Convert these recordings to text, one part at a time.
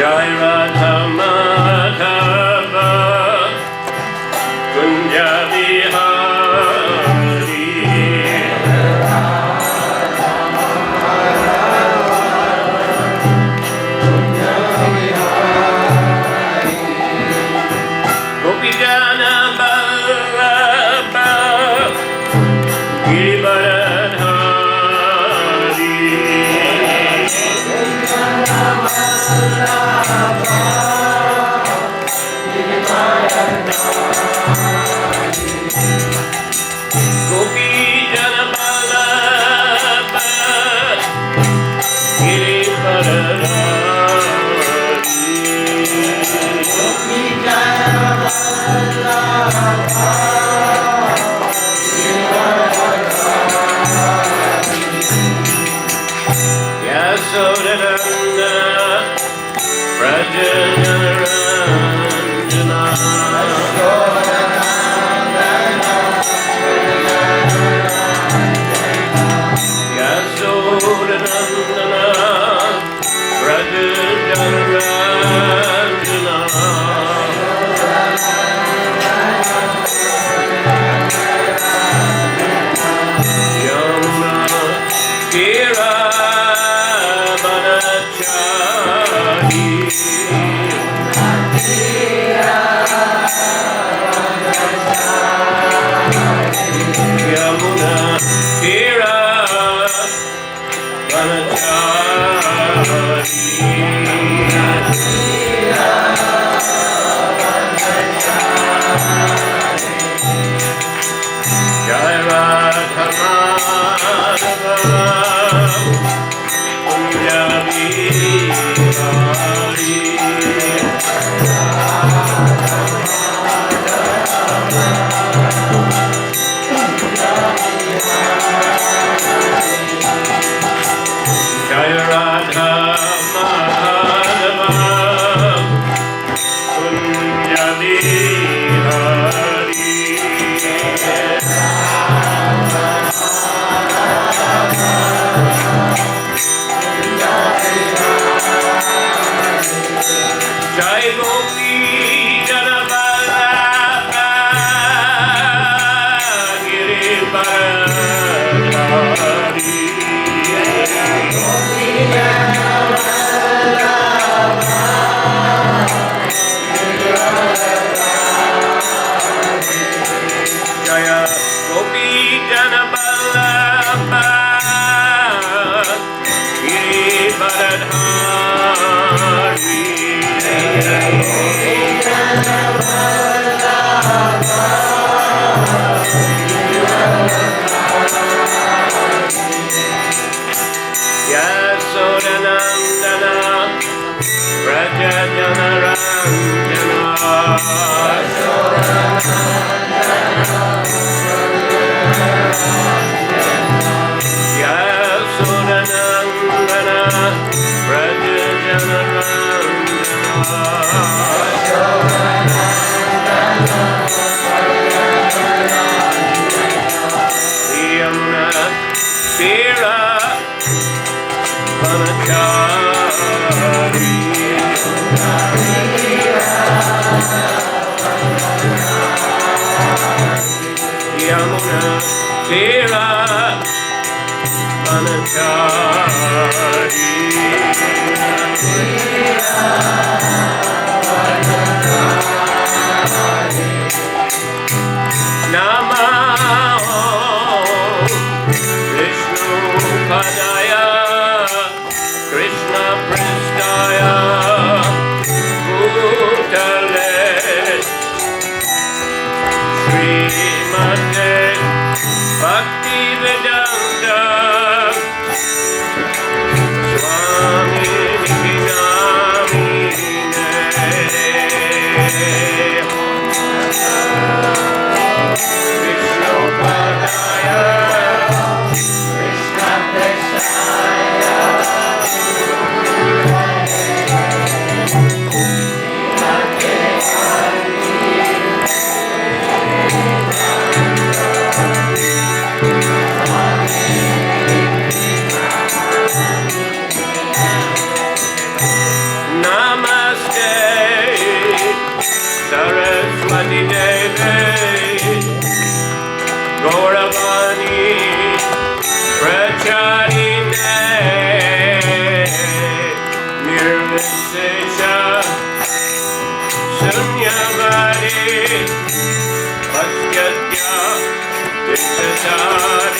Jai Radha Madhava Kunja Vihari Gopi Jana Ballabha Giridharadhari Gopi Jana Ballabha Yasodhananda Prajaranjana Yasodhanandana Prajaranjana Yamuna Kira Banachari Yamuna Kira Banachari Jai Radha Madhava Kunja Vihari Jai Radha Madhava Kunja Vihari Jai Gopi Jana Ballabha Giridharadhari Jaya Gopi Jana Ballabha Giridharadhari Yasodhanandana Prajaranjana Yasodhanandana Yamuna Tira Banachari Yamuna Tira Saraswati Devi Gauravani Pracharine Nirvisesha Sunyavadi Bhaskatya Visasarine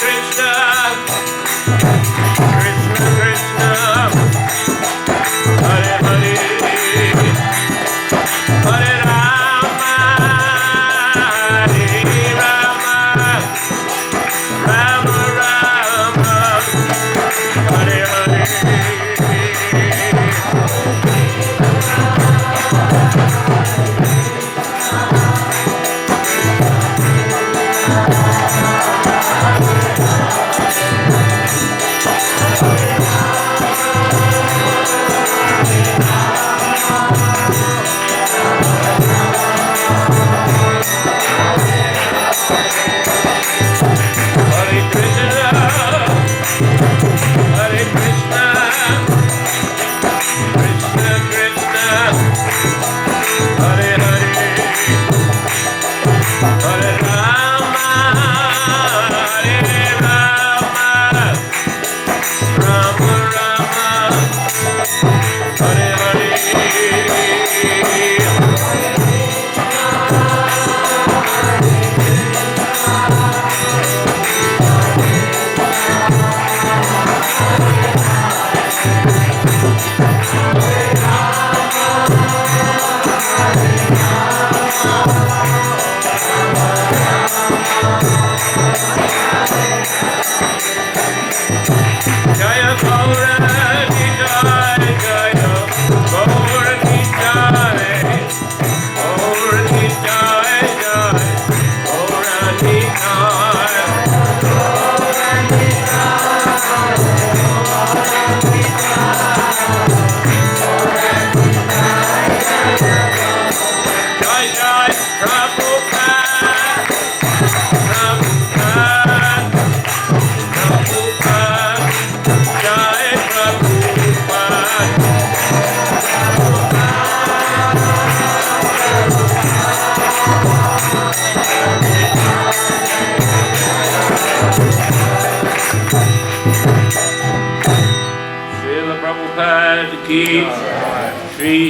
Krishna, Krishna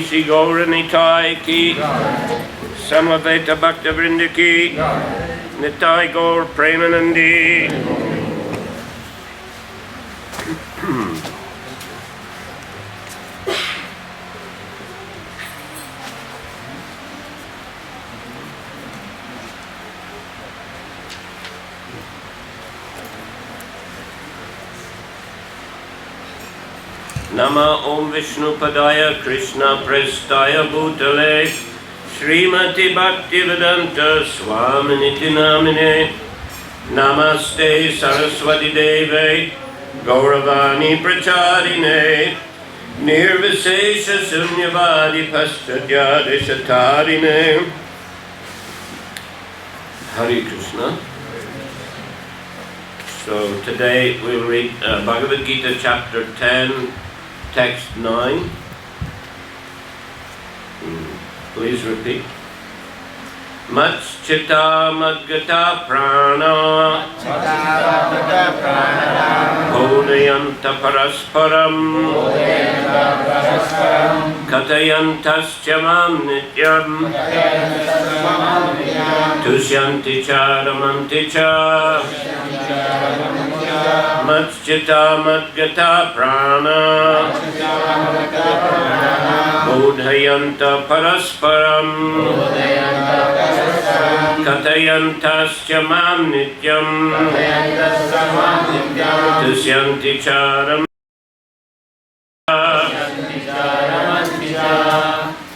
Sri Gauranitai ki, Samaveta Bhaktivedanta ki, Nitai Gaur Premanandi. Nama Om Vishnu Padaya Krishna Prestaya Bhutale Srimati Bhaktivedanta Swami Namine Namaste Saraswati Deve Gauravani Pracharine Nirvisesha Sunyavadi Pastadyade Shatarine. Hare Krishna. So today we'll read Bhagavad Gita chapter 10, text 9. Please repeat. Matchita madgata prana Bodhayanta parasparam Katayantascha mam nityam Tushyanti charamanti cha Matchita madgata prana Bodhayanta parasparam Katayantascha mam nityam Tushyanti charam.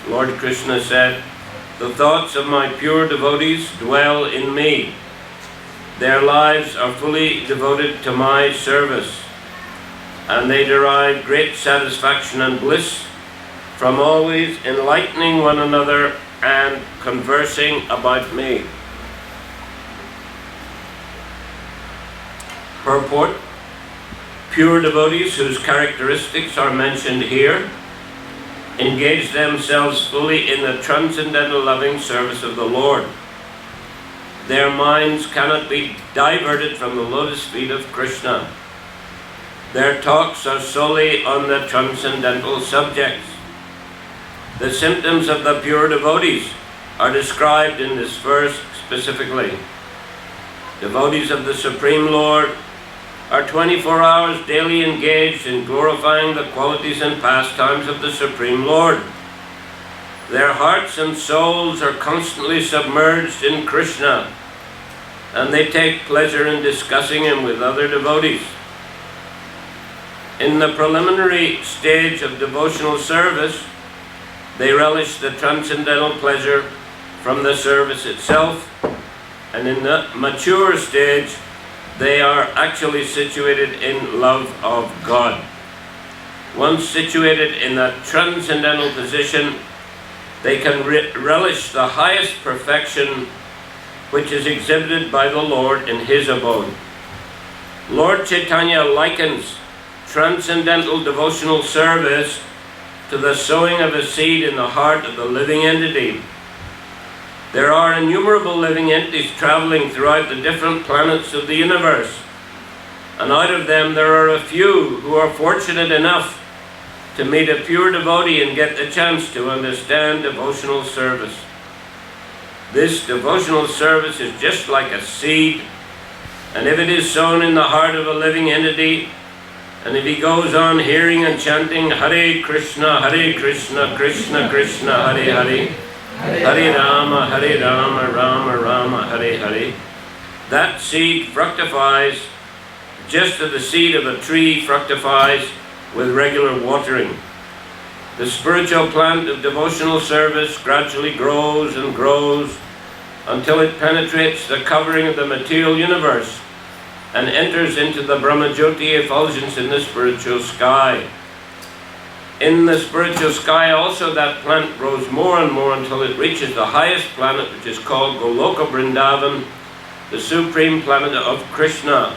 Lord Krishna said, "The thoughts of my pure devotees dwell in me. Their lives are fully devoted to my service, and they derive great satisfaction and bliss from always enlightening one another and conversing about me." Purport: pure devotees whose characteristics are mentioned here engage themselves fully in the transcendental loving service of the Lord. Their minds cannot be diverted from the lotus feet of Krishna. Their talks are solely on the transcendental subjects. The symptoms of the pure devotees are described in this verse specifically. Devotees of the Supreme Lord are 24 hours daily engaged in glorifying the qualities and pastimes of the Supreme Lord. Their hearts and souls are constantly submerged in Krishna, and they take pleasure in discussing him with other devotees. In the preliminary stage of devotional service, they relish the transcendental pleasure from the service itself, and in the mature stage, they are actually situated in love of God. Once situated in that transcendental position, they can relish the highest perfection which is exhibited by the Lord in his abode. Lord Chaitanya likens transcendental devotional service to the sowing of a seed in the heart of the living entity. There are innumerable living entities traveling throughout the different planets of the universe, and out of them there are a few who are fortunate enough to meet a pure devotee and get the chance to understand devotional service. This devotional service is just like a seed, and if it is sown in the heart of a living entity, and if he goes on hearing and chanting Hare Krishna, Krishna Krishna, Hare Hare, Hare Rama, Rama Rama, Hare Hare, that seed fructifies just as the seed of a tree fructifies with regular watering. The spiritual plant of devotional service gradually grows and grows until it penetrates the covering of the material universe and enters into the Brahmajyoti effulgence in the spiritual sky. In the spiritual sky also that plant grows more and more until it reaches the highest planet, which is called Goloka Vrindavan, the supreme planet of Krishna.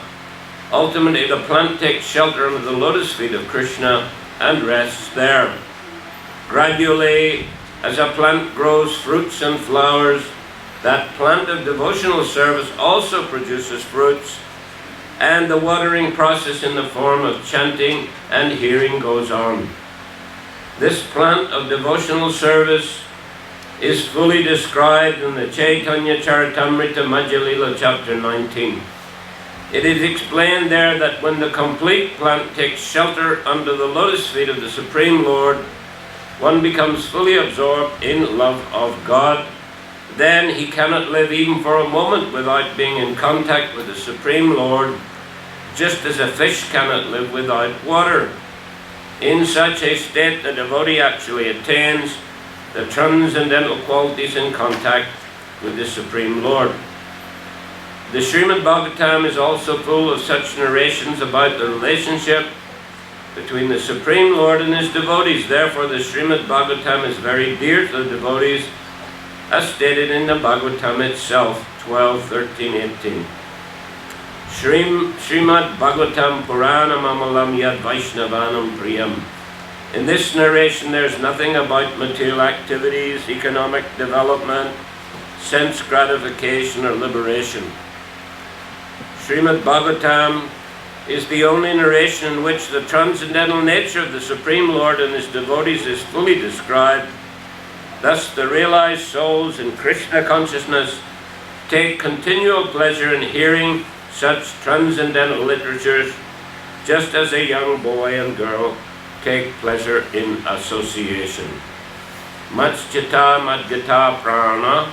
Ultimately, the plant takes shelter under the lotus feet of Krishna and rests there. Gradually, as a plant grows fruits and flowers, that plant of devotional service also produces fruits, and the watering process in the form of chanting and hearing goes on. This plant of devotional service is fully described in the Chaitanya Charitamrita Madhya Lila chapter 19. It is explained there that when the complete plant takes shelter under the lotus feet of the Supreme Lord, one becomes fully absorbed in love of God. Then he cannot live even for a moment without being in contact with the Supreme Lord, just as a fish cannot live without water. In such a state, the devotee actually attains the transcendental qualities in contact with the Supreme Lord. The Srimad Bhagavatam is also full of such narrations about the relationship between the Supreme Lord and his devotees. Therefore, the Srimad Bhagavatam is very dear to the devotees, as stated in the Bhagavatam itself, 12, 13, 18. Srimad Bhagavatam Puranam Amalam Yad Vaishnavanam Priyam. In this narration, there's nothing about material activities, economic development, sense gratification, or liberation. Srimad Bhagavatam is the only narration in which the transcendental nature of the Supreme Lord and his devotees is fully described. Thus, the realized souls in Krishna consciousness take continual pleasure in hearing such transcendental literatures, just as a young boy and girl take pleasure in association. Matchita Madgata Prana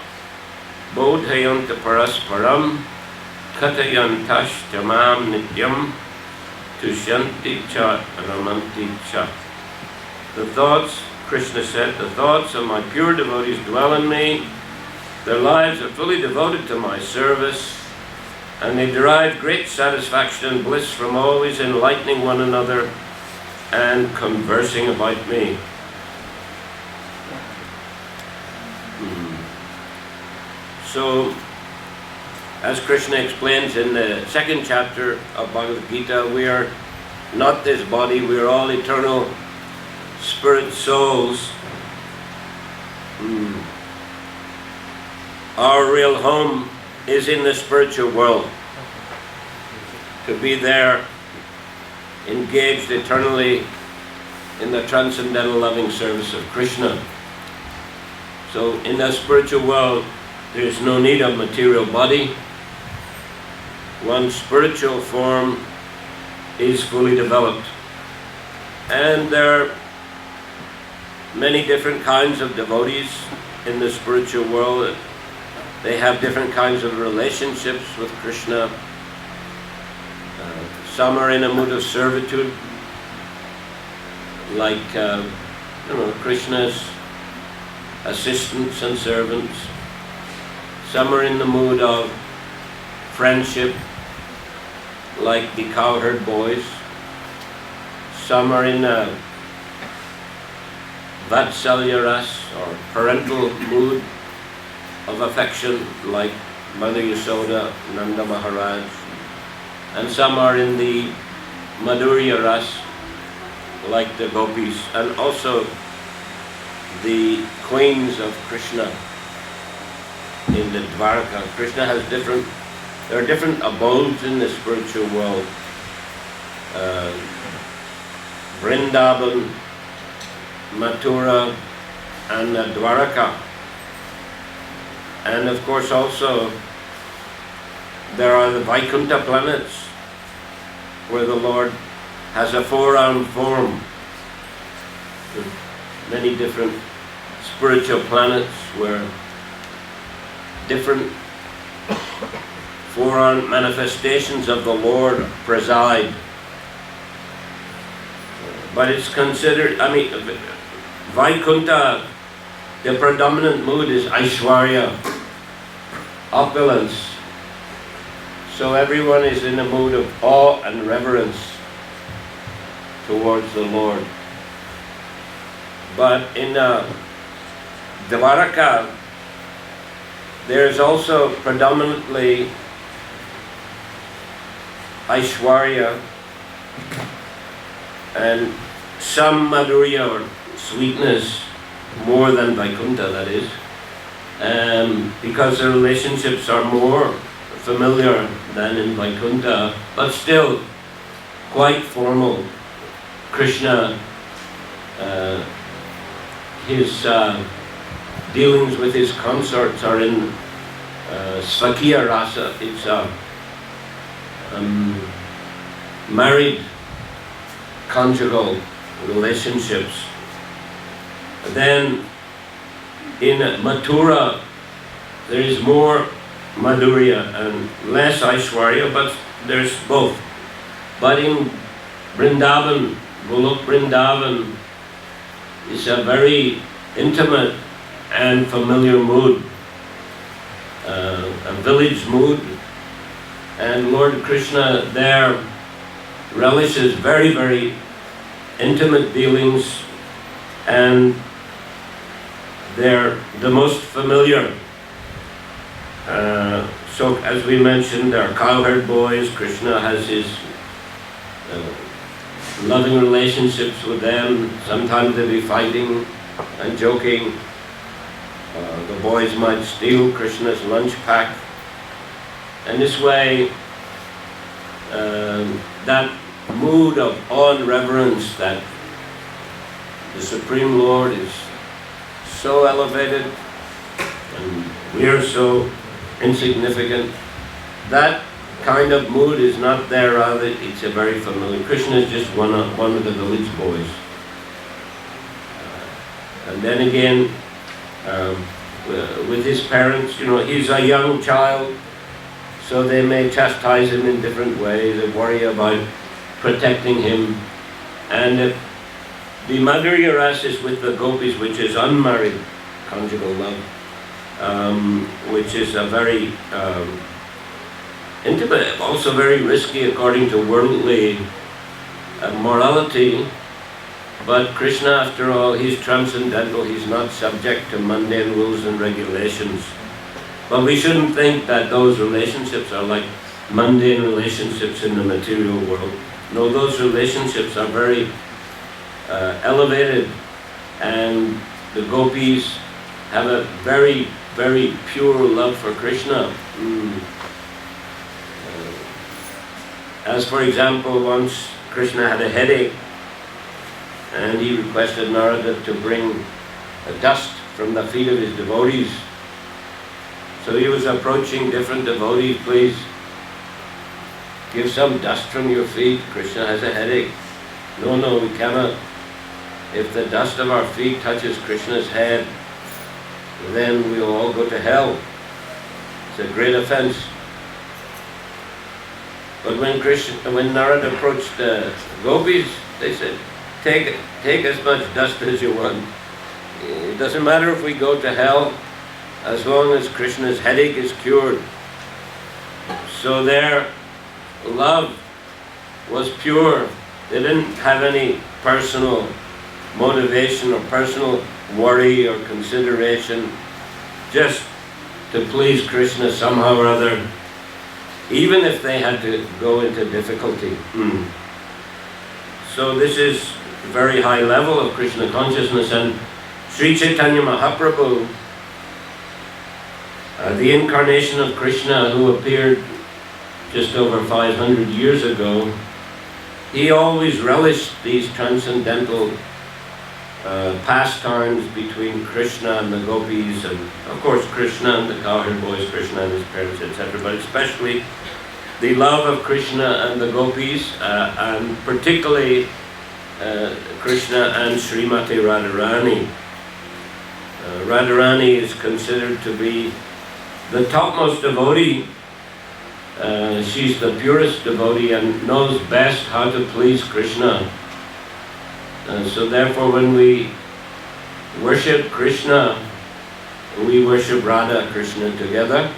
Bodhayanta Parasparam Katayantash Tamam Nityam Tushanti Cha Ramanti Cha. The thoughts, Krishna said, the thoughts of my pure devotees dwell in me. Their lives are fully devoted to my service, and they derive great satisfaction and bliss from always enlightening one another and conversing about me. So, as Krishna explains in the second chapter of Bhagavad Gita, we are not this body, we are all eternal spirit souls. Our real home is in the spiritual world. To be there, engaged eternally in the transcendental loving service of Krishna. So in the spiritual world, there is no need of material body. One's spiritual form is fully developed. And there are many different kinds of devotees in the spiritual world. They have different kinds of relationships with Krishna. Some are in a mood of servitude, like Krishna's assistants and servants. Some are in the mood of friendship, like the cowherd boys. Some are in a Vatsalya ras, or parental mood of affection, like Mother Yasoda, Nanda Maharaj. And some are in the Madhurya ras, like the gopis, and also the queens of Krishna in the Dwarka. Krishna has there are different abodes in the spiritual world. Vrindavan, Mathura, and Dwaraka. And of course also there are the Vaikuntha planets, where the Lord has a four-armed form. Many different spiritual planets where different 4 manifestations of the Lord preside. But it's considered, Vaikuntha, the predominant mood is Aishwarya, opulence. So everyone is in a mood of awe and reverence towards the Lord. But in Dvaraka, there's also predominantly Aishwarya and some Madhurya or sweetness, more than Vaikuntha, that is, because the relationships are more familiar than in Vaikuntha, but still quite formal. Krishna, his dealings with his consorts are in Svakiya Rasa. It's married conjugal relationships. Then in Mathura there is more Madhurya and less Aishwarya, but there's both. But in Vrindavan, Golok Vrindavan is a very intimate and familiar mood, a village mood, and Lord Krishna there relishes very, very intimate dealings, and they're the most familiar. So as we mentioned, there are cowherd boys. Krishna has his loving relationships with them. Sometimes they'll be fighting and joking. The boys might steal Krishna's lunch pack. And this way, that mood of awe and reverence that the Supreme Lord is so elevated and we are so insignificant, that kind of mood is not there, rather it's a very familiar. Krishna is just one of the village boys. And then again, with his parents, he's a young child, so they may chastise him in different ways, they worry about protecting him. And the Madhurya Rasa is with the gopis, which is unmarried conjugal love, which is a very intimate, also very risky according to worldly morality. But Krishna, after all, he's transcendental, he's not subject to mundane rules and regulations. But we shouldn't think that those relationships are like mundane relationships in the material world. No, those relationships are very elevated, and the gopis have a very, very pure love for Krishna. As for example, once Krishna had a headache, and he requested Narada to bring dust from the feet of his devotees. So he was approaching different devotees, please give some dust from your feet, Krishna has a headache. No, we cannot. If the dust of our feet touches Krishna's head, then we'll all go to hell. It's a great offense. But when Narada approached the gopis, they said, take as much dust as you want. It doesn't matter if we go to hell, as long as Krishna's headache is cured. So their love was pure. They didn't have any personal motivation or personal worry or consideration, just to please Krishna somehow or other, even if they had to go into difficulty. So this is a very high level of Krishna consciousness, and Sri Caitanya Mahaprabhu, the incarnation of Krishna who appeared just over 500 years ago, he always relished these transcendental pastimes between Krishna and the gopis, and of course Krishna and the cowherd boys, Krishna and his parents, etc. But especially the love of Krishna and the gopis, and particularly Krishna and Srimati Radharani. Radharani is considered to be the topmost devotee she's the purest devotee and knows best how to please Krishna. So therefore when we worship Krishna, we worship Radha Krishna together.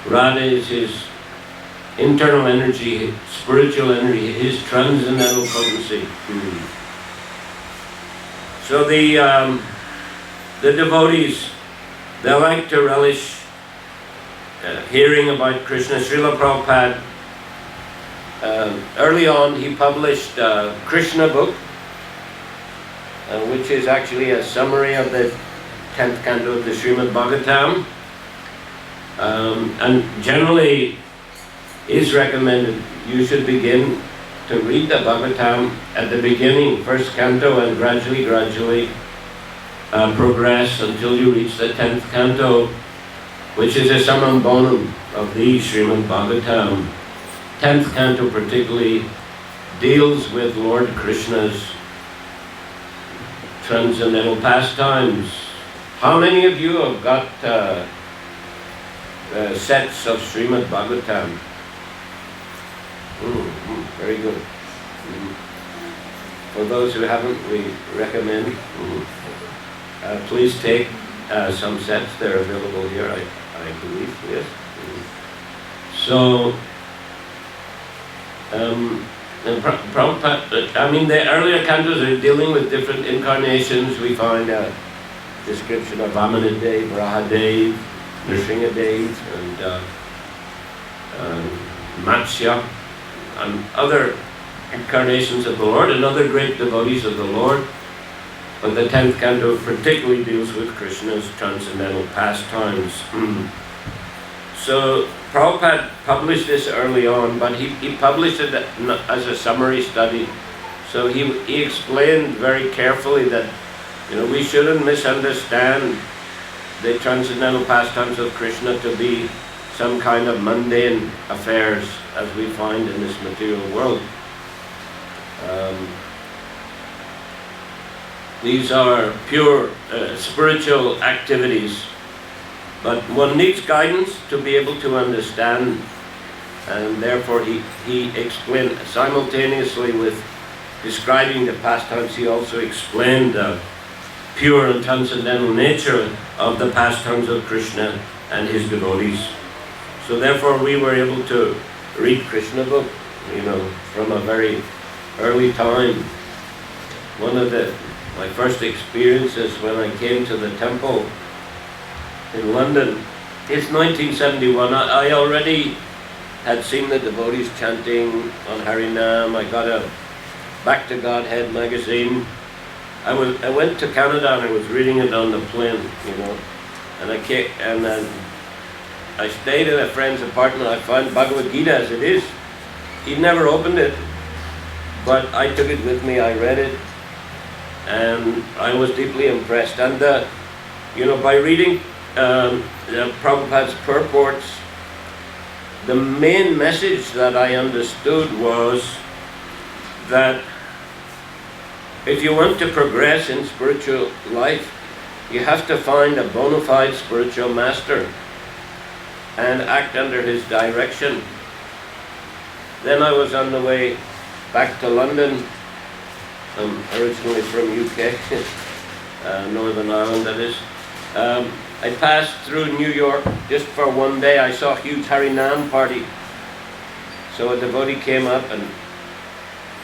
Radha is his internal energy, spiritual energy, his transcendental potency. So the devotees, they like to relish hearing about Krishna. Srila Prabhupada, early on he published a Krishna book, which is actually a summary of the 10th canto of the Srimad Bhagavatam, and generally is recommended you should begin to read the Bhagavatam at the beginning, first canto, and gradually progress until you reach the 10th canto, which is a summum bonum of the Srimad Bhagavatam. 10th canto particularly deals with Lord Krishna's transcendental pastimes. How many of you have got sets of Srimad Bhagavatam? Very good. For those who haven't, we recommend. Please take some sets. They're available here, I believe. Yes. So, Prabhupada, I mean, the earlier cantos are dealing with different incarnations. We find a description of Vamanadev, Varahadev, Nrsingadev, and Matsya, and other incarnations of the Lord, and other great devotees of the Lord. But the 10th canto particularly deals with Krishna's transcendental pastimes. So Prabhupada published this early on, but he published it as a summary study. So he explained very carefully that we shouldn't misunderstand the transcendental pastimes of Krishna to be some kind of mundane affairs as we find in this material world. These are pure spiritual activities, but one needs guidance to be able to understand, and therefore he explained simultaneously with describing the pastimes, he also explained the pure and transcendental nature of the pastimes of Krishna and his devotees. So therefore we were able to read Krishna book, from a very early time. One of my first experiences when I came to the temple in London, it's 1971, I already had seen the devotees chanting on Harinam. I got a Back to Godhead magazine. I went to Canada and I was reading it on the plane, and then I stayed in a friend's apartment. I found Bhagavad Gita as it is. He'd never opened it, but I took it with me, I read it, and I was deeply impressed. And by reading Prabhupada's purports, the main message that I understood was that if you want to progress in spiritual life, you have to find a bona fide spiritual master and act under his direction. Then I was on the way back to London. I'm originally from UK, Northern Ireland that is. I passed through New York just for one day. I saw a huge Harinam party. So a devotee came up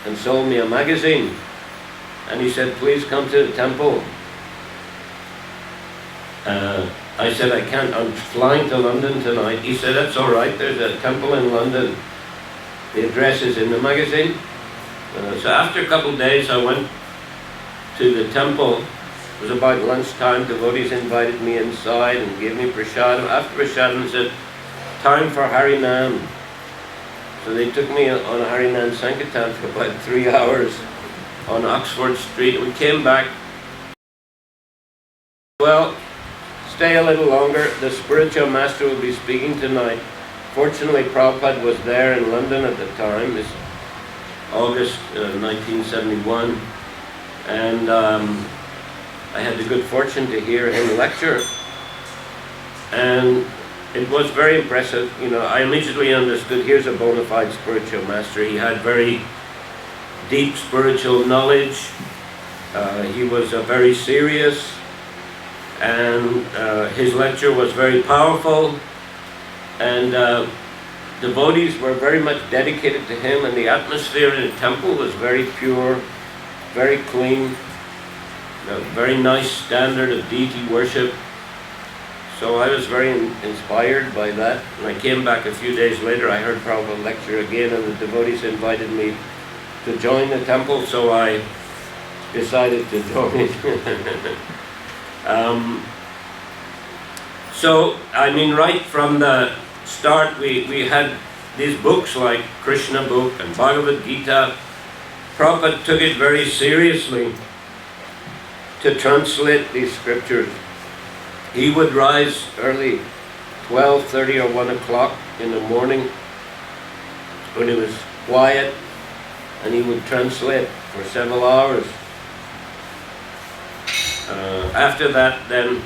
and sold me a magazine. And he said, please come to the temple. I said, I can't, I'm flying to London tonight. He said, that's all right, there's a temple in London. The address is in the magazine. So after a couple of days, I went to the temple. It was about lunchtime. Devotees invited me inside and gave me prasadam. After prasadam, said, time for Harinam. So they took me on a Harinam sankirtana for about 3 hours on Oxford Street. We came back. Well, stay a little longer. The spiritual master will be speaking tonight. Fortunately, Prabhupada was there in London at the time. It's August 1971. And I had the good fortune to hear him lecture. And it was very impressive. I immediately understood, here's a bona fide spiritual master. He had very deep spiritual knowledge. He was very serious, and his lecture was very powerful, and devotees were very much dedicated to him, and the atmosphere in the temple was very pure, very clean, a very nice standard of deity worship. So I was very inspired by that. When I came back a few days later, I heard Prabhupada lecture again, and the devotees invited me to join the temple, so I decided to join. Right from the start, we had these books like Krishna book and Bhagavad Gita. Prabhupada took it very seriously to translate these scriptures. He would rise early, 12:30 or 1 o'clock in the morning when it was quiet, and he would translate for several hours. After that, then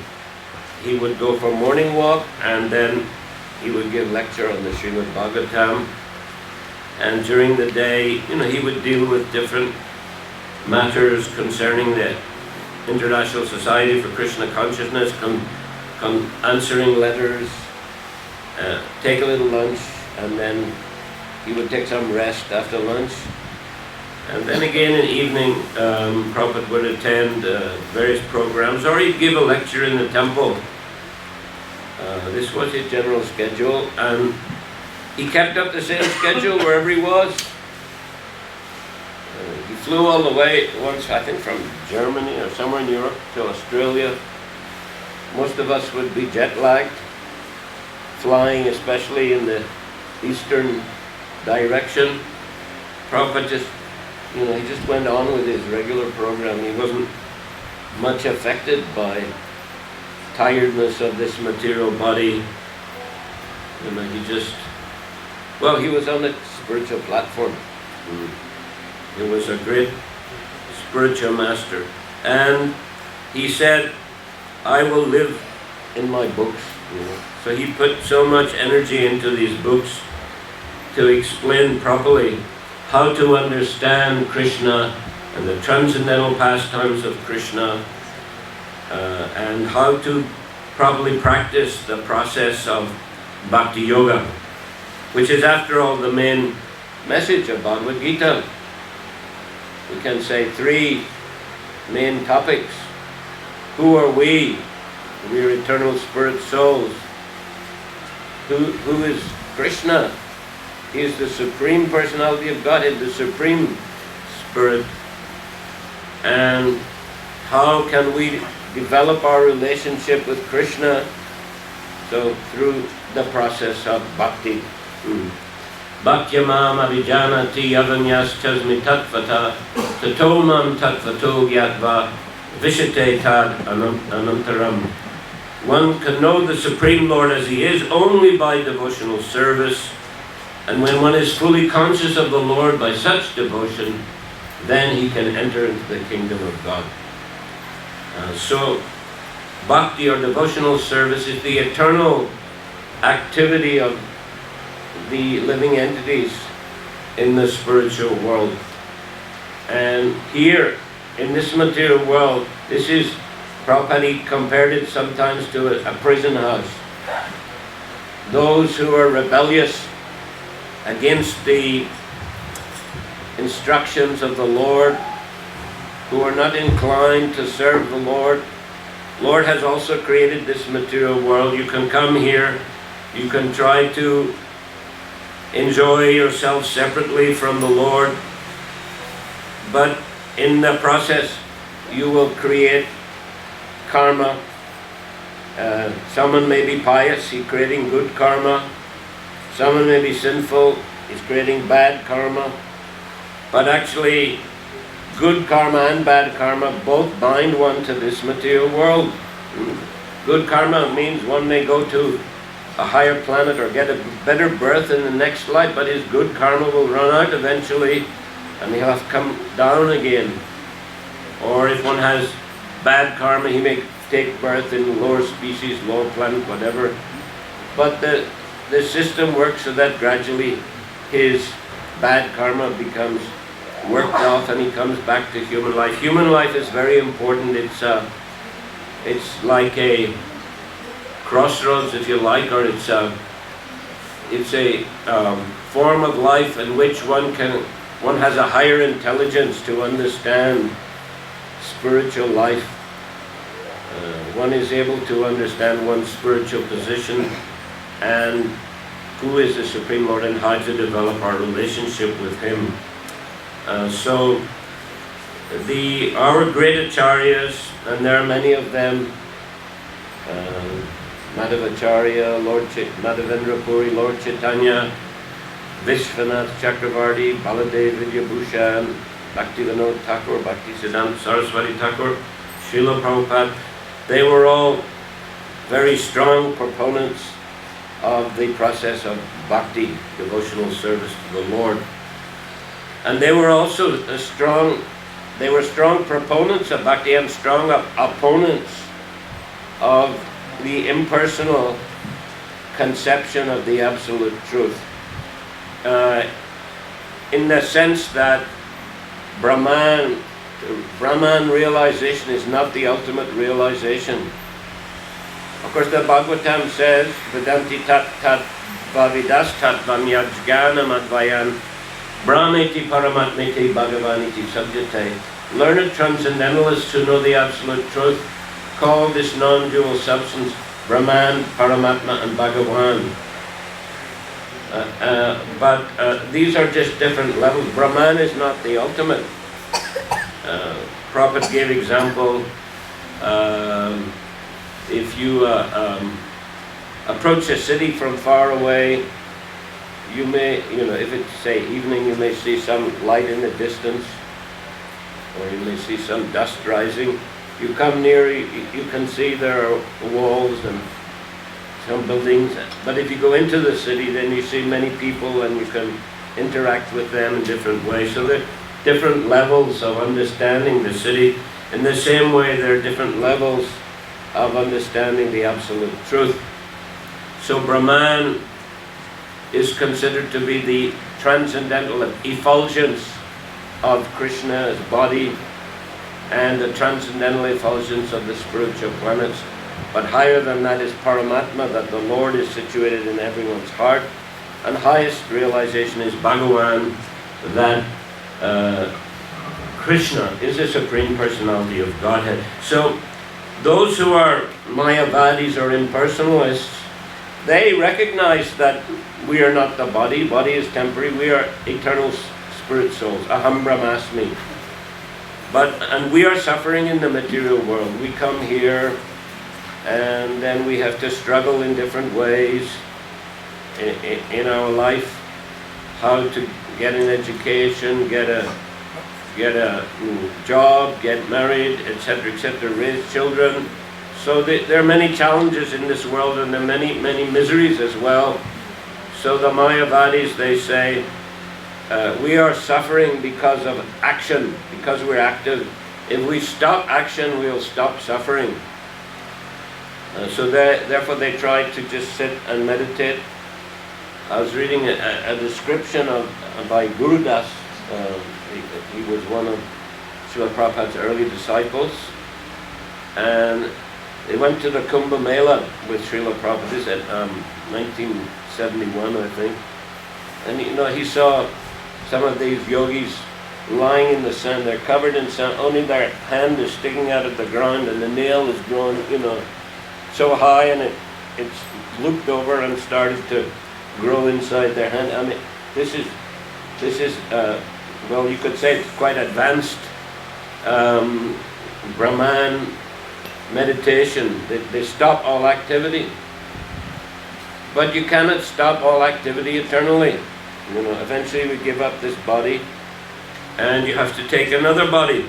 he would go for morning walk, and then he would give lecture on the Srimad Bhagavatam. And during the day, he would deal with different matters concerning the International Society for Krishna Consciousness, answering letters, take a little lunch, and then he would take some rest after lunch. And then again in the evening, Prabhupada would attend various programs, or he'd give a lecture in the temple. This was his general schedule, and he kept up the same schedule wherever he was. He flew all the way once, I think from Germany or somewhere in Europe to Australia. Most of us would be jet lagged, flying especially in the eastern direction. Prabhupada just, he just went on with his regular program. He wasn't much affected by tiredness of this material body. He was on a spiritual platform. He was a great spiritual master. And he said, I will live in my books. So he put so much energy into these books to explain properly how to understand Krishna and the transcendental pastimes of Krishna, and how to properly practice the process of Bhakti Yoga, which is after all the main message of Bhagavad Gita. We can say 3 main topics. Who are we? We are eternal spirit souls. Who is Krishna? He is the Supreme Personality of Godhead, the Supreme Spirit. And how can we develop our relationship with Krishna? So through the process of bhakti. Bhaktyamam avijanati yavanyas chasmi tatvata tato mam tatvato gyatva vishate tad anantaram. One can know the Supreme Lord as He is only by devotional service, and when one is fully conscious of the Lord by such devotion, then he can enter into the kingdom of God. So bhakti or devotional service is the eternal activity of the living entities in the spiritual world. And here, in this material world, this is, Prabhupada compared it sometimes to a prison house. Those who are rebellious against the instructions of the Lord, who are not inclined to serve the Lord. Lord has also created this material world. You can come here, you can try to enjoy yourself separately from the Lord, but in the process you will create karma. Someone may be pious, he's creating good karma. Someone may be sinful, he's creating bad karma. But actually, good karma and bad karma both bind one to this material world. Good karma means one may go to a higher planet or get a better birth in the next life, but his good karma will run out eventually and he'll have to come down again. Or if one has bad karma, he may take birth in lower species, lower planet, whatever. But the system works so that gradually his bad karma becomes worked off and he comes back to human life. Human life is very important. It's like a crossroads, if you like, or it's a form of life in which one has a higher intelligence to understand spiritual life. One is able to understand one's spiritual position and who is the Supreme Lord and how to develop our relationship with Him. So our great acharyas, and there are many of them, Madhavacharya, Madhavendra Puri, Lord Chaitanya, Vishwanath Chakravarti, Baladev Vidyabhushan, Bhaktivedanta Thakur, Bhaktisiddhanta Saraswati Thakur, Srila Prabhupada, they were all very strong proponents of the process of bhakti, devotional service to the Lord. And they were also strong proponents of bhakti and strong opponents of the impersonal conception of the absolute truth. In the sense that Brahman realization is not the ultimate realization. Of course, the Bhagavatam says, Vedanti tat tat vavidas tat vamyajganam advayan brahmeti paramatmeti bhagavaniti sabjate. Learned transcendentalists who know the absolute truth call this non-dual substance Brahman, Paramatma and Bhagavan. But these are just different levels. Brahman is not the ultimate. Prabhupada gave example, if you approach a city from far away, you may, if it's say evening, you may see some light in the distance, or you may see some dust rising. You come near, you can see there are walls and some buildings, but if you go into the city, then you see many people and you can interact with them in different ways. So there are different levels of understanding the city. In the same way, there are different levels of understanding the absolute truth. So Brahman is considered to be the transcendental effulgence of Krishna's body and the transcendental effulgence of the spiritual planets. But higher than that is Paramatma, that the Lord is situated in everyone's heart. And highest realization is Bhagavan, that Krishna is the Supreme Personality of Godhead. So those who are Mayavadis or impersonalists, they recognize that we are not the body. Body is temporary. We are eternal spirit souls. Aham Brahmasmi. And we are suffering in the material world. We come here and then we have to struggle in different ways in our life, how to get an education, get a job, get married, etc., raise children. So there are many challenges in this world, and there are many miseries as well. So the Mayavadis, they say, we are suffering because of action, because we're active. If we stop action, we'll stop suffering. So therefore they try to just sit and meditate. I was reading a description by Gurudas. He was one of Srila Prabhupada's early disciples. And they went to the Kumbh Mela with Srila Prabhupada. This at 1971, I think. And he saw some of these yogis lying in the sand. They're covered in sand. Only their hand is sticking out of the ground, and the nail is grown, so high, and it's looped over and started to grow inside their hand. I mean, this is well, you could say it's quite advanced Brahman meditation. They stop all activity. But you cannot stop all activity eternally. Eventually we give up this body and you have to take another body.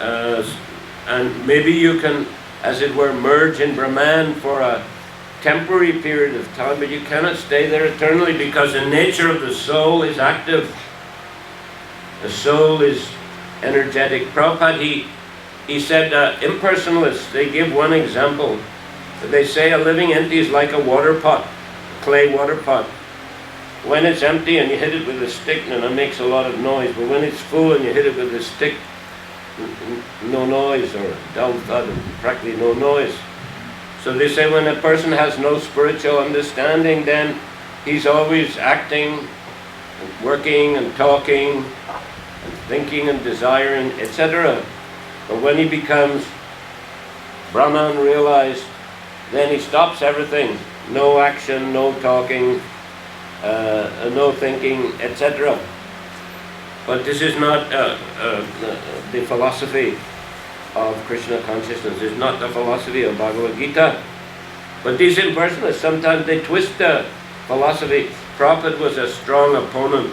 And maybe you can, as it were, merge in Brahman for a temporary period of time, but you cannot stay there eternally because the nature of the soul is active. The soul is energetic. Prabhupada, he said, impersonalists, they give one example. They say a living entity is like a water pot, a clay water pot. When it's empty and you hit it with a stick, and it makes a lot of noise, but when it's full and you hit it with a stick, no noise, or dull thud, and practically no noise. So they say when a person has no spiritual understanding, then he's always acting, and working, and talking, and thinking, and desiring, etc. But when he becomes Brahman realized, then he stops everything. No action, no talking, no thinking, etc. But this is not the philosophy of Krishna consciousness. It's not the philosophy of Bhagavad Gita. But these impersonalists, sometimes they twist the philosophy. Prabhupada was a strong opponent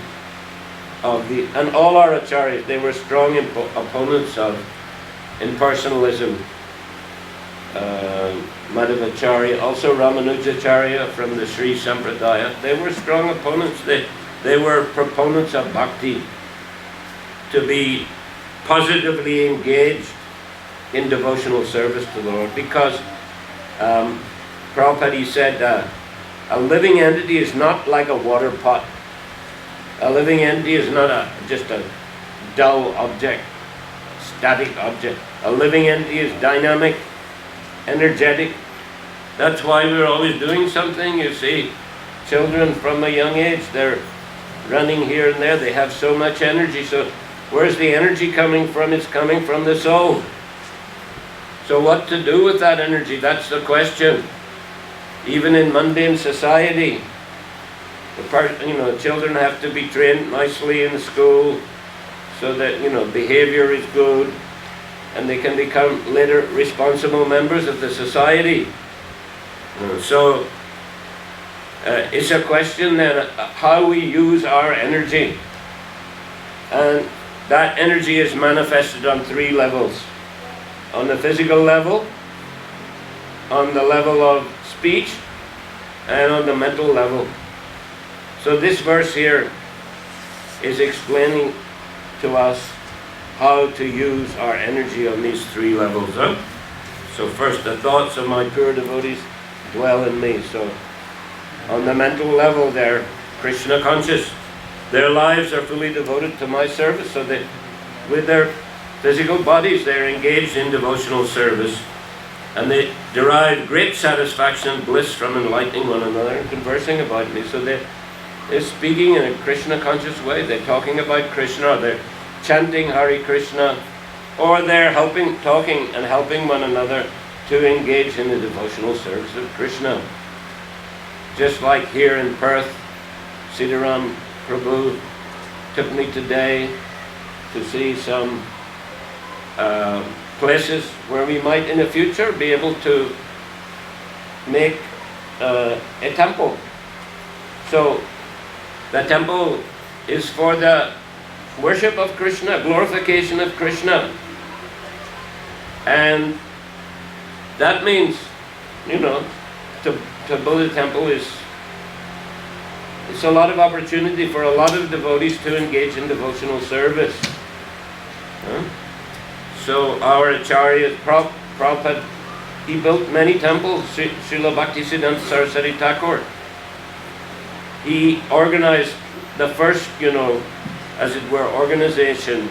of and all our acharyas, they were strong opponents of impersonalism. Madhavacharya, also Ramanujacharya from the Sri Sampradaya, they were strong opponents. They were proponents of bhakti, to be positively engaged in devotional service to the Lord. Because Prabhupada, he said, a living entity is not like a water pot. A living entity is not just a dull object, static object. A living entity is dynamic, energetic. That's why we're always doing something. You see, children from a young age, they're running here and there. They have so much energy. So where's the energy coming from? It's coming from the soul. So what to do with that energy? That's the question. Even in mundane society, children have to be trained nicely in school so that, behavior is good, and they can become later responsible members of the society. So it's a question then how we use our energy. And that energy is manifested on three levels. On the physical level, on the level of speech, and on the mental level. So this verse here is explaining to us how to use our energy on these three levels. So first, the thoughts of my pure devotees dwell in me. So on the mental level, they're Krishna conscious. Their lives are fully devoted to my service, so that with their physical bodies they're engaged in devotional service, and they derive great satisfaction and bliss from enlightening one another and conversing about me. So they're speaking in a Krishna conscious way. They're talking about Krishna, or they're chanting Hare Krishna, or they're talking and helping one another to engage in the devotional service of Krishna. Just like here in Perth, Srila Prabhu took me today to see some places where we might in the future be able to make a temple. So the temple is for the worship of Krishna, glorification of Krishna. And that means, to build a temple it's a lot of opportunity for a lot of devotees to engage in devotional service. So our Acharya Prabhupada, he built many temples. Srila Bhaktivedanta Saraswati Thakur, he organized the first, as it were, organization,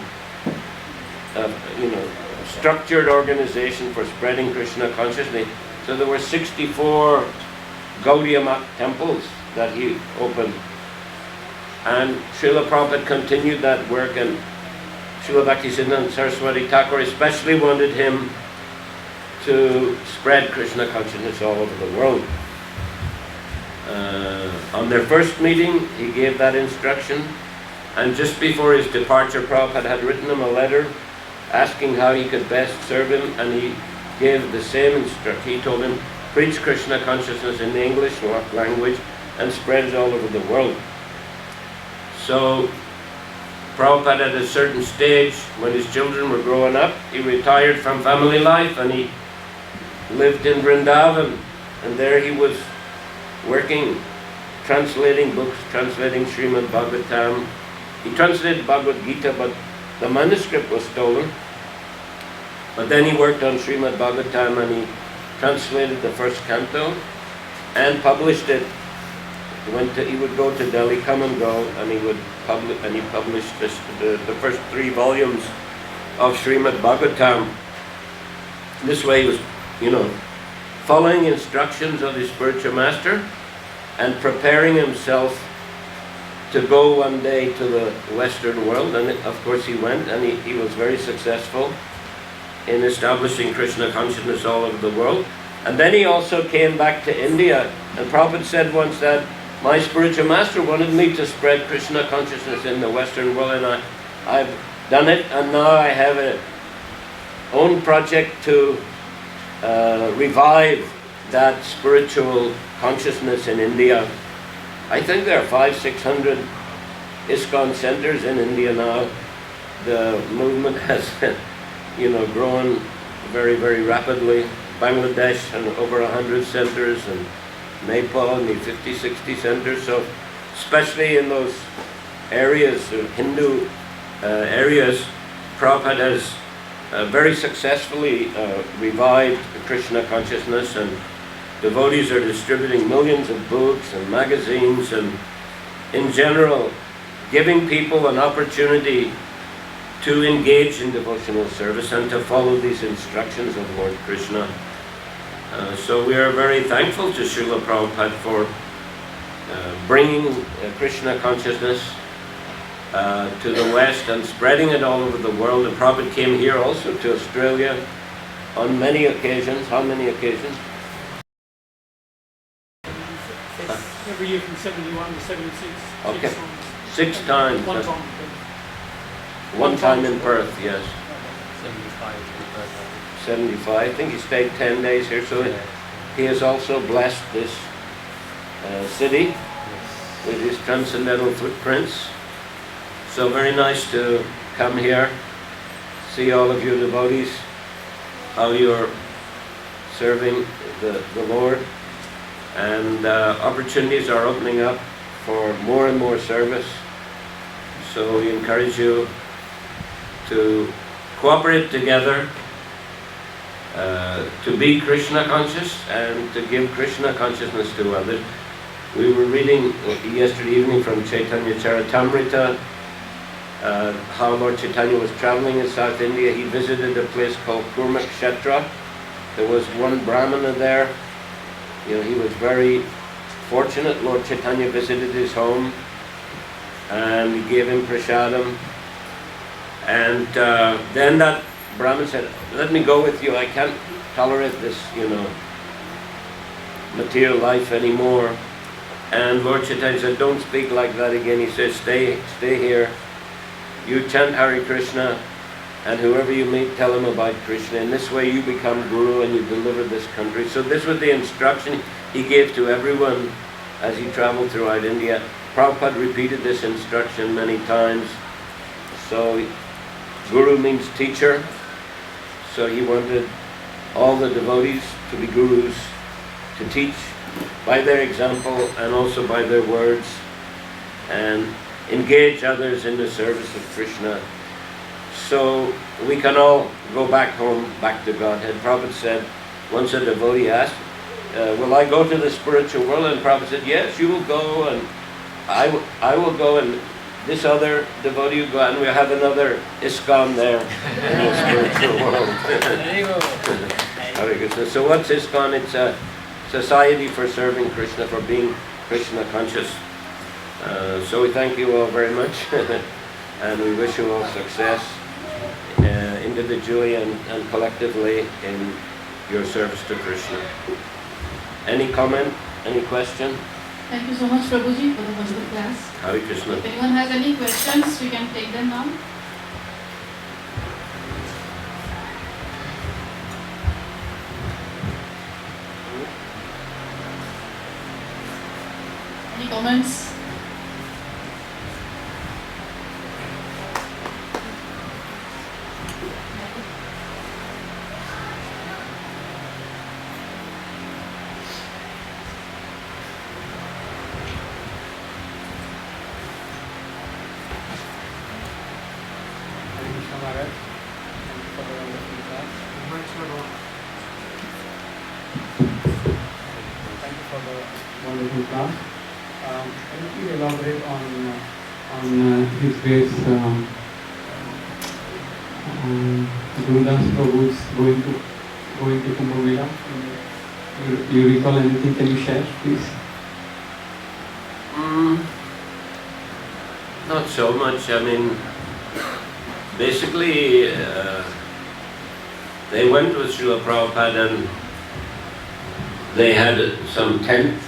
structured organization for spreading Krishna consciousness. So there were 64 Gaudiya Math temples that he opened. And Srila Prabhupada continued that work, and Srila Bhaktivedanta Saraswati Thakur especially wanted him to spread Krishna consciousness all over the world. On their first meeting, he gave that instruction, and just before his departure, Prabhupada had written him a letter asking how he could best serve him, and he gave the same instruction. He told him, preach Krishna consciousness in the English language and spread it all over the world. So Prabhupada, at a certain stage, when his children were growing up, he retired from family life and he lived in Vrindavan, and there he was working, translating books, translating Srimad Bhagavatam. He translated Bhagavad Gita, but the manuscript was stolen. But then he worked on Srimad Bhagavatam, and he translated the first canto and published it. He would go to Delhi, come and go, and he published the first 3 volumes of Srimad Bhagavatam. This way he was, following instructions of his spiritual master and preparing himself to go one day to the Western world. And of course he went, and he was very successful in establishing Krishna consciousness all over the world. And then he also came back to India, and Prabhupada said once that my spiritual master wanted me to spread Krishna consciousness in the Western world, and I've done it, and now I have an own project to revive that spiritual consciousness in India. I think there are 500-600 ISKCON centers in India now. The movement has grown very, very rapidly. Bangladesh and over 100 centers, and Nepal and 50-60 centers. So especially in those areas, Hindu areas, Prabhupada has very successfully revived Krishna consciousness, and devotees are distributing millions of books and magazines, and in general giving people an opportunity to engage in devotional service and to follow these instructions of Lord Krishna. So we are very thankful to Srila Prabhupada for bringing Krishna consciousness to the West and spreading it all over the world. And Prabhupada came here also to Australia on many occasions. How many occasions? Every year from 71 to 76. Okay. 6 times. One time in Perth, yes. 75 in Perth. 75. I think he stayed 10 days here, so he has also blessed this city with his transcendental footprints. So very nice to come here, see all of you devotees, how you're serving the Lord, and opportunities are opening up for more and more service. So we encourage you to cooperate together to be Krishna conscious and to give Krishna consciousness to others. We were reading yesterday evening from Chaitanya Charitamrita how Lord Chaitanya was traveling in South India. He visited a place called Kurmakshetra. There was one Brahmana there. He was very fortunate. Lord Chaitanya visited his home and he gave him prasadam. And then that Brahmin said, "Let me go with you. I can't tolerate this, material life anymore." And Lord Chaitanya said, "Don't speak like that again." He said, stay here. You chant Hare Krishna, and whoever you meet, tell him about Krishna. In this way you become Guru and you deliver this country. So this was the instruction he gave to everyone as he traveled throughout India. Prabhupada repeated this instruction many times. So Guru means teacher. So he wanted all the devotees to be gurus, to teach by their example and also by their words, and engage others in the service of Krishna. So we can all go back home, back to Godhead. Prabhupada said, once a devotee asked, will I go to the spiritual world? And Prabhupada said, yes, you will go, and I will go, and this other devotee will go, and we'll have another ISKCON there in the spiritual world. Hare Krishna. So what's ISKCON? It's a society for serving Krishna, for being Krishna conscious. So we thank you all very much, and we wish you all success individually and collectively in your service to Krishna. Any comment? Any question? Thank you so much, Prabhuji, for the wonderful class. Hare Krishna. If anyone has any questions, we can take them now. Any comments? Thank you for the wonderful class. Can you please elaborate on His Grace Gurudas Prabhu's going to Kumbh Mela? You recall anything? Can you share, please? Not so much. I mean, basically, they went with Srila Prabhupada and they had some tent,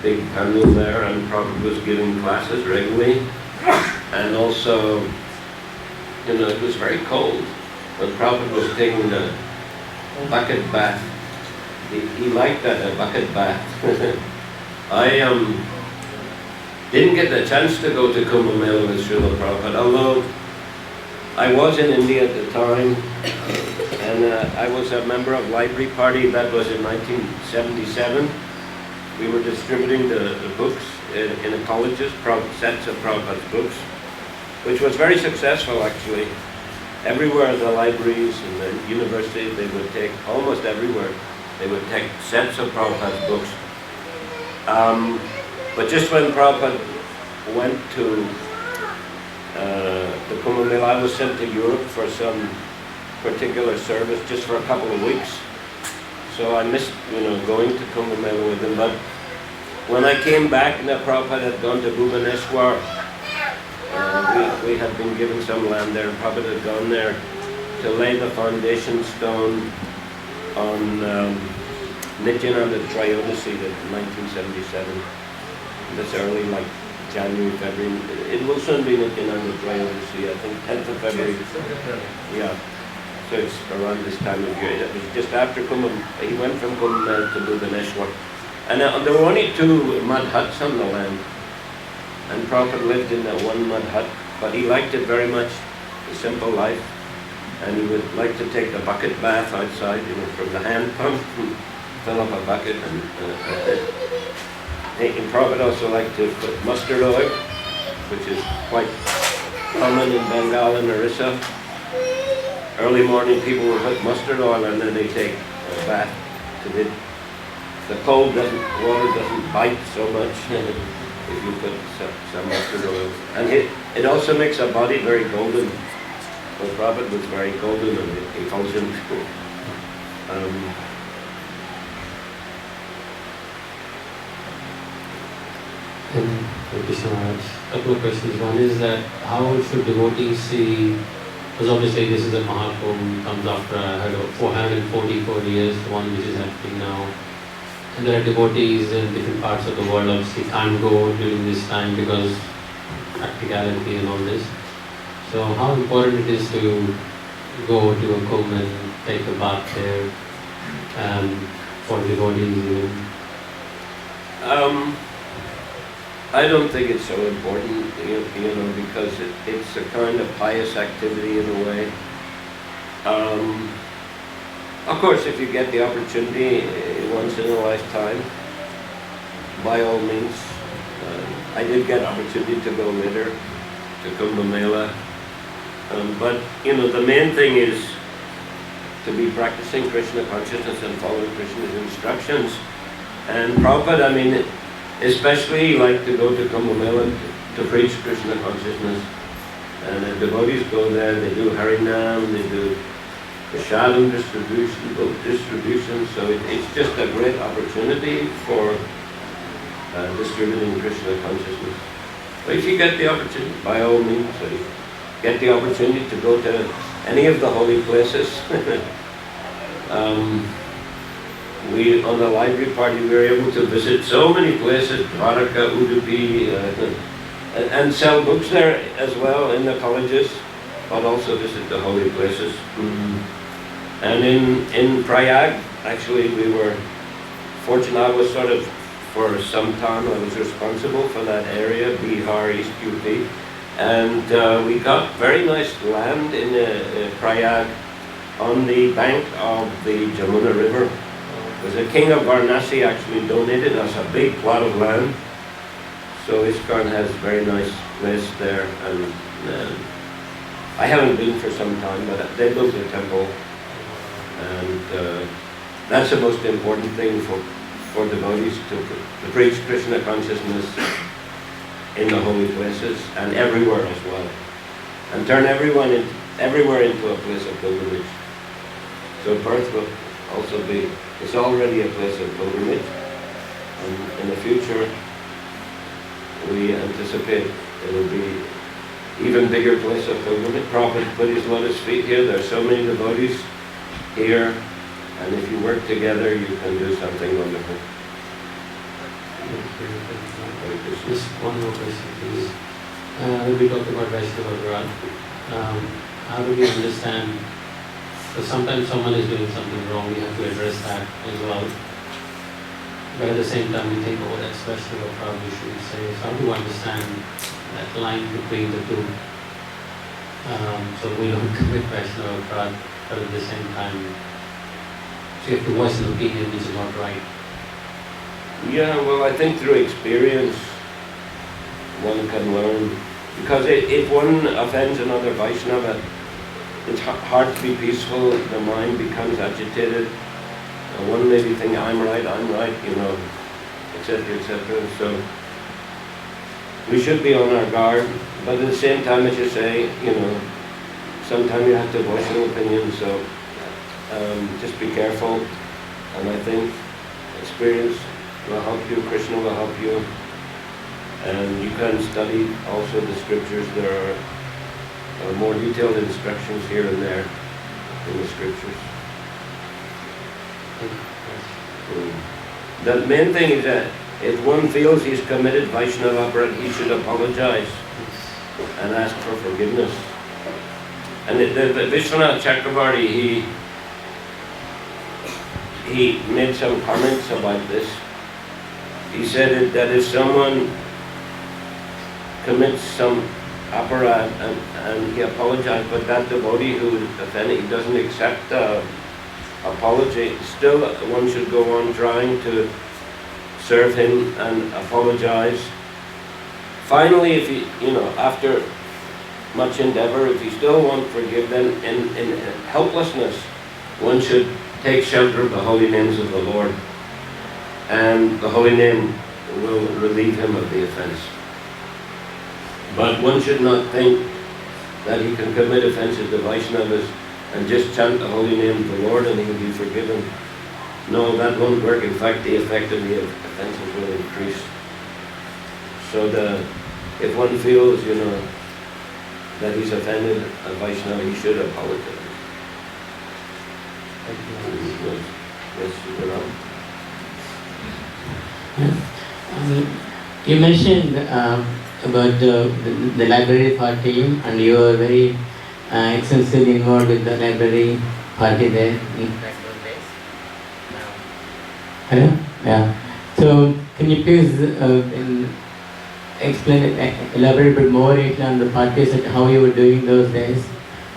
big panel there, and Prabhupada was giving classes regularly. And also, it was very cold. But Prabhupada was taking a bucket bath. He liked that, a bucket bath. I didn't get the chance to go to Kumbh Mela with Srila Prabhupada, although I was in India at the time, and I was a member of Library Party. That was in 1977. We were distributing the books in the colleges, sets of Prabhupada's books, which was very successful actually. Everywhere, the libraries and the universities, they would take, almost everywhere, they would take sets of Prabhupada's books. But just when Prabhupada went to the Kumbh Mela, I was sent to Europe for some particular service just for a couple of weeks. So I missed, going to Kumbh Mela with him. But when I came back, Prabhupada had gone to Bhubaneswar. We had been given some land there, and Prabhupada had gone there to lay the foundation stone on Nityananda Trayodasi in 1977. That's early, like January, February. It will soon be Nityananda Trayodasi, I think 10th of February. Yeah, so it's around this time of year. It was just after Kumbh. He went from Kumbh Mela to Bhubaneswar. And there were only 2 mud huts on the land. And Prabhupada lived in that one mud hut, but he liked it very much, the simple life. And he would like to take a bucket bath outside, from the hand pump, and fill up a bucket. And Prabhupada also liked to put mustard oil, which is quite common in Bengal and Orissa. Early morning people will put mustard oil and then they take a bath. So the water doesn't bite so much if you put some mustard oil. And it also makes a body very golden. So Prabhupada was very golden and effulgent. Thank you so much. A couple of questions. One is that how should devotees see, because obviously this is a Mahakumbh, comes after 444 years, the one which is happening now. And there are devotees in different parts of the world obviously can't go during this time because practicality and all this. So how important it is to go to a kumbh and take a bath there for devotees? I don't think it's so important, because it's a kind of pious activity in a way. Of course, if you get the opportunity once in a lifetime, by all means. I did get opportunity to go later to Kumbh Mela. But, the main thing is to be practicing Krishna consciousness and following Krishna's instructions. And Prabhupada, especially he liked to go to Kumbh Mela to preach Krishna consciousness. And the devotees go there, they do Harinam, they do Prashadam distribution, book distribution. So it's just a great opportunity for distributing Krishna consciousness. But if you get the opportunity, by all means, get the opportunity to go to any of the holy places. We, on the library party, we were able to visit so many places, Dwarka, Udupi, and sell books there as well in the colleges, but also visit the holy places. And in Prayag, actually, we were fortunate. I was for some time, I was responsible for that area, Bihar, East UP. And we got very nice land in Prayag on the bank of the Jamuna River. The king of Varanasi actually donated us a big plot of land. So ISKCON has a very nice place there. And I haven't been for some time, but they built a temple. And That's the most important thing for devotees, to preach Krishna consciousness in the holy places and everywhere as well, and turn everywhere into a place of pilgrimage. So Perth will also be, it's already a place of pilgrimage, and in the future we anticipate it will be even bigger place of pilgrimage. Prabhupada put his lotus feet here. There are so many devotees here, and if you work together you can do something wonderful. Just one more question, please. When we talk about Vaishnava Grad, how do we understand? Because sometimes someone is doing something wrong, we have to address that as well. But at the same time, we think, oh, that's Vaishnava Grad, we should say. So how do we understand that line between the two? So we don't commit Vaishnava Grad, but at the same time, so you have to voice an opinion which is not right. Yeah, well, I think through experience one can learn, because if one offends another Vaishnava, it's hard to be peaceful, the mind becomes agitated, one may be thinking, I'm right, you know, etc., etc. So we should be on our guard, but at the same time, as you say, you know, sometimes you have to voice your opinion, so just be careful, and I think experience will help you, Krishna will help you, and you can study also the scriptures. There are more detailed instructions here and there in the scriptures. The main thing is that if one feels he's committed Vaishnava aparadha, he should apologize and ask for forgiveness. And the Vishwanath Chakravarti, he made some comments about this. He said that if someone commits some aparadha and he apologized, but that devotee who offended, he doesn't accept apology, still one should go on trying to serve him and apologize. Finally, if he, you know, after much endeavor, if you still won't forgive, then in helplessness, one should take shelter of the holy names of the Lord, and the holy name will relieve him of the offense. But one should not think that he can commit offenses to Vaishnavas and just chant the holy name of the Lord and he will be forgiven. No, that won't work. In fact, the effect of the offenses will increase. So if one feels, you know, that he's offended a Vaishnava, he should apologize. Yes, you're on. You mentioned about the library party, and you were very extensively involved with the library party there in those days. Hello? Yeah. So, can you please elaborate a bit more on the parties and how you were doing those days?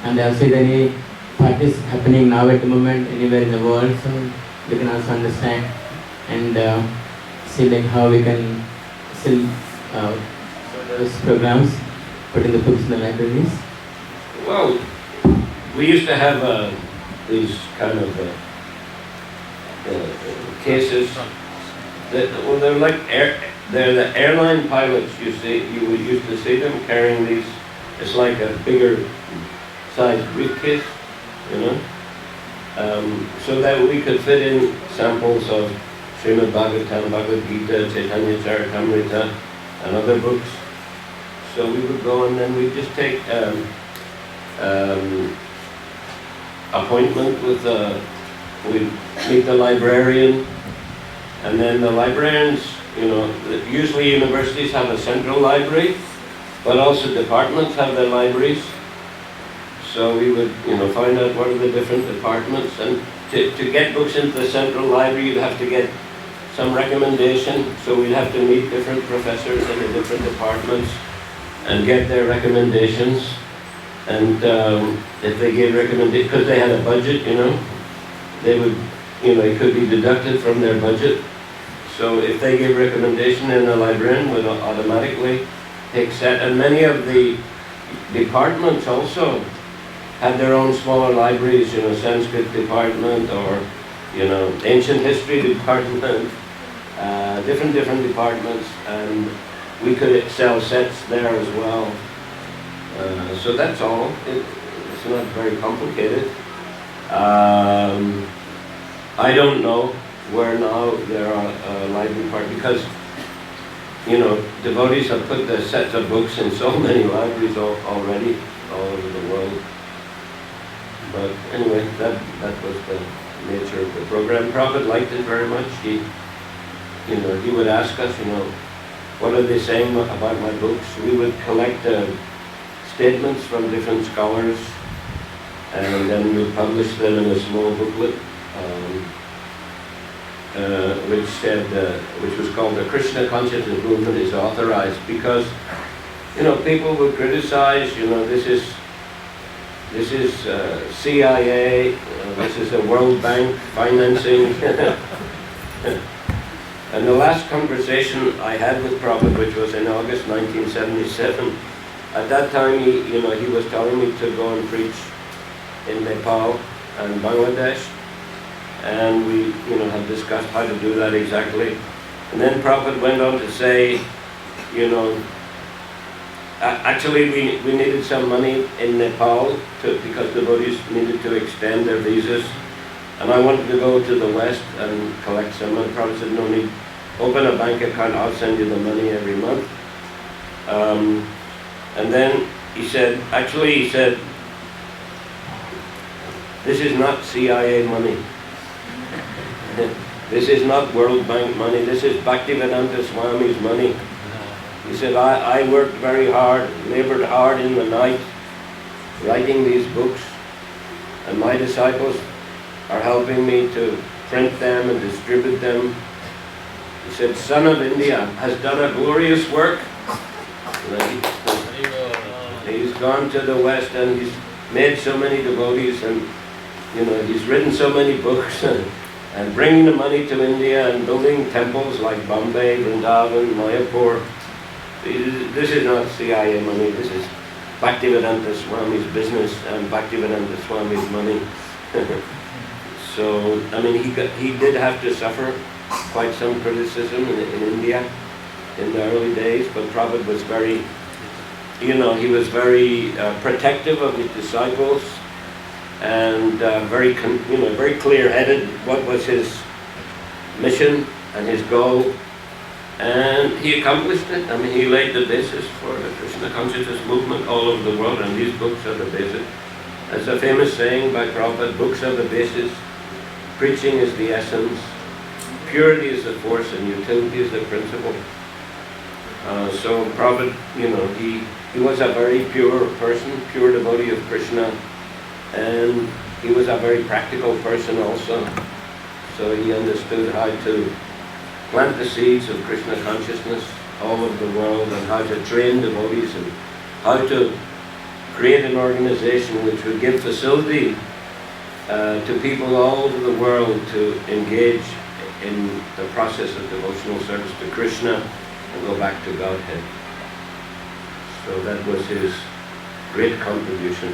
And also, is there any parties happening now at the moment anywhere in the world, so we can also understand and see like how we can still those programs, putting the books in the libraries? Well, we used to have these kind of cases that, well, they're like they're the airline pilots. You used to see them carrying these. It's like a bigger size briefcase, you know, so that we could fit in samples of Srimad Bhagavatam, Bhagavad Gita, Chaitanya Charitamrita, and other books. So we would go and then we'd just take appointment with we'd meet the librarian, and then the librarians, you know, usually universities have a central library, but also departments have their libraries. So we would, you know, find out what are the different departments, and to get books into the central library, you'd have to get some recommendation. So we'd have to meet different professors in the different departments and get their recommendations. And if they gave recommendations, because they had a budget, you know, they would, you know, it could be deducted from their budget. So if they gave recommendation, then the librarian would automatically take set. And many of the departments also had their own smaller libraries, you know, Sanskrit department or ancient history department, different departments, and we could sell sets there as well. So that's all. It's not very complicated. I don't know where now there are library part, because devotees have put their sets of books in so many libraries already all over the world. But anyway, that was the nature of the program. Prabhupada liked it very much. He would ask us, what are they saying about my books? We would collect statements from different scholars, and then we publish them in a small booklet, which was called the Krishna Consciousness Movement is Authorized, because people would criticize, this is CIA, this is the World Bank financing. And the last conversation I had with Prabhupada, which was in August 1977, at that time he was telling me to go and preach in Nepal and Bangladesh, and we had discussed how to do that exactly. And then Prabhupada went on to say, actually we needed some money in Nepal because the devotees needed to extend their visas, and I wanted to go to the West and collect some money. Prabhupada said, no need, open a bank account, I'll send you the money every month. And then he said, this is not CIA money. This is not World Bank money. This is Bhaktivedanta Swami's money. He said, I worked very hard, labored hard in the night, writing these books, and my disciples are helping me to print them and distribute them. He said, Son of India has done a glorious work. He's gone to the West and he's made so many devotees, and he's written so many books, and bringing the money to India and building temples like Bombay, Vrindavan, Mayapur. This is not CIA money, this is Bhaktivedanta Swami's business and Bhaktivedanta Swami's money. So, he did have to suffer quite some criticism in India in the early days, but Prabhupada was very, he was very protective of his disciples, and very clear-headed what was his mission and his goal, and he accomplished it. He laid the basis for the Krishna consciousness movement all over the world, and these books are the basis. As a famous saying by Prabhupada, books are the basis, preaching is the essence, purity is the force, and utility is the principle. So Prabhupada, he was a very pure person, pure devotee of Krishna, and he was a very practical person also. So he understood how to plant the seeds of Krishna consciousness all over the world, and how to train devotees, and how to create an organization which would give facility to people all over the world to engage in the process of devotional service to Krishna and go back to Godhead. So that was his great contribution.